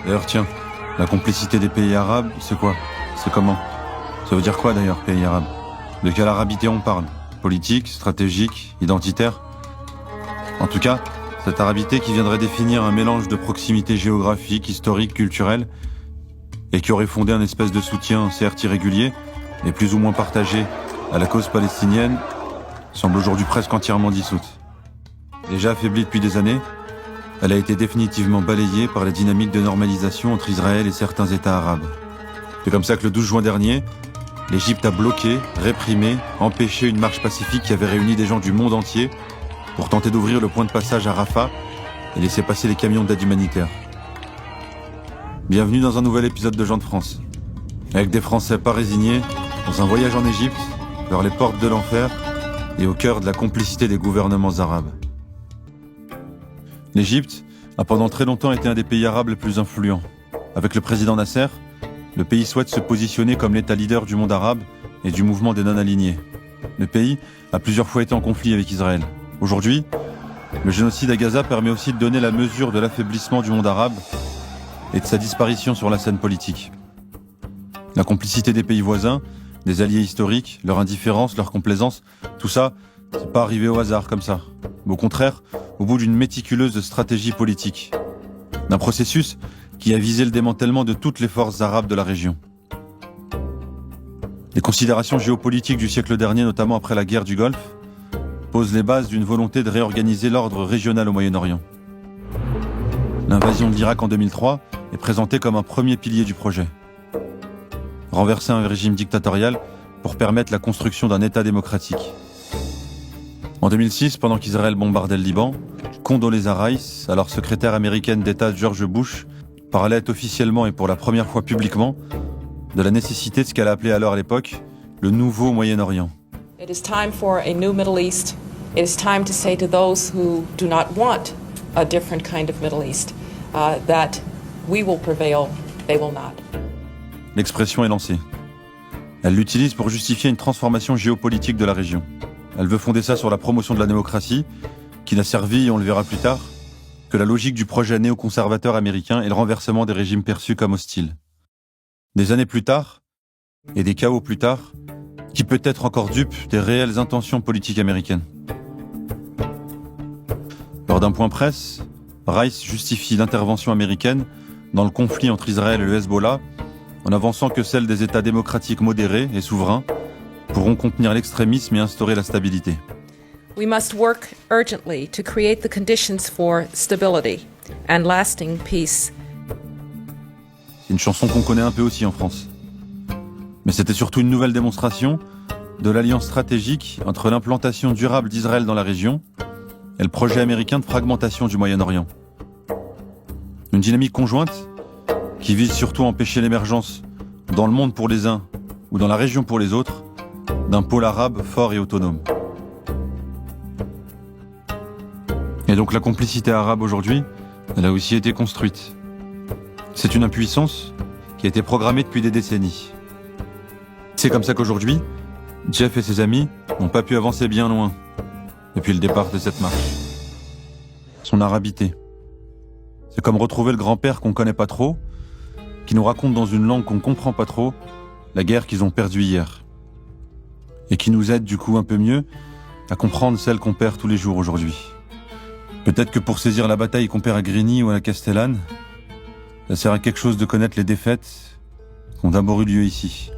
D'ailleurs, tiens, la complicité des pays arabes, c'est quoi? C'est comment? Ça veut dire quoi d'ailleurs, pays arabes? De quelle arabité on parle? Politique, stratégique, identitaire? En tout cas, cette arabité qui viendrait définir un mélange de proximité géographique, historique, culturelle, et qui aurait fondé un espèce de soutien certes irrégulier, mais plus ou moins partagé à la cause palestinienne, semble aujourd'hui presque entièrement dissoute. Déjà affaiblie depuis des années, elle a été définitivement balayée par la dynamique de normalisation entre Israël et certains États arabes. C'est comme ça que le 12 juin dernier, l'Égypte a bloqué, réprimé, empêché une marche pacifique qui avait réuni des gens du monde entier pour tenter d'ouvrir le point de passage à Rafah et laisser passer les camions d'aide humanitaire. Bienvenue dans un nouvel épisode de Gens de France. Avec des Français pas résignés, dans un voyage en Égypte, vers les portes de l'enfer et au cœur de la complicité des gouvernements arabes. L'Égypte a pendant très longtemps été un des pays arabes les plus influents. Avec le président Nasser, le pays souhaite se positionner comme l'État leader du monde arabe et du mouvement des non-alignés. Le pays a plusieurs fois été en conflit avec Israël. Aujourd'hui, le génocide à Gaza permet aussi de donner la mesure de l'affaiblissement du monde arabe et de sa disparition sur la scène politique. La complicité des pays voisins, des alliés historiques, leur indifférence, leur complaisance, tout ça, c'est pas arrivé au hasard comme ça. Mais au contraire, au bout d'une méticuleuse stratégie politique. D'un processus qui a visé le démantèlement de toutes les forces arabes de la région. Les considérations géopolitiques du siècle dernier, notamment après la guerre du Golfe, posent les bases d'une volonté de réorganiser l'ordre régional au Moyen-Orient. L'invasion de l'Irak en 2003 est présentée comme un premier pilier du projet. Renverser un régime dictatorial pour permettre la construction d'un État démocratique. En 2006, pendant qu'Israël bombardait le Liban, Condoleezza Rice, alors secrétaire américaine d'État de George Bush, parlait officiellement et pour la première fois publiquement de la nécessité de ce qu'elle appelait alors à l'époque le nouveau Moyen-Orient. It is time for a new Middle East. It is time to say to those who do not want a different kind of Middle East that we will prevail, they will not. L'expression est lancée. Elle l'utilise pour justifier une transformation géopolitique de la région. Elle veut fonder ça sur la promotion de la démocratie, qui n'a servi, on le verra plus tard, que la logique du projet néoconservateur américain et le renversement des régimes perçus comme hostiles. Des années plus tard, et des chaos plus tard, qui peut être encore dupe des réelles intentions politiques américaines. Lors d'un point presse, Rice justifie l'intervention américaine dans le conflit entre Israël et le Hezbollah en avançant que celles des États démocratiques modérés et souverains pourront contenir l'extrémisme et instaurer la stabilité. We must work urgently to create the conditions for stability and lasting peace. C'est une chanson qu'on connaît un peu aussi en France. Mais c'était surtout une nouvelle démonstration de l'alliance stratégique entre l'implantation durable d'Israël dans la région et le projet américain de fragmentation du Moyen-Orient. Une dynamique conjointe qui vise surtout à empêcher l'émergence, dans le monde pour les uns ou dans la région pour les autres, d'un pôle arabe fort et autonome. Et donc la complicité arabe aujourd'hui, elle a aussi été construite. C'est une impuissance qui a été programmée depuis des décennies. C'est comme ça qu'aujourd'hui, Jeff et ses amis n'ont pas pu avancer bien loin depuis le départ de cette marche. Son arabité. C'est comme retrouver le grand-père qu'on connaît pas trop, qui nous raconte dans une langue qu'on comprend pas trop la guerre qu'ils ont perdue hier. Et qui nous aide du coup un peu mieux à comprendre celle qu'on perd tous les jours aujourd'hui. Peut-être que pour saisir la bataille qu'on perd à Grigny ou à la Castellane, ça sert à quelque chose de connaître les défaites qui ont d'abord eu lieu ici.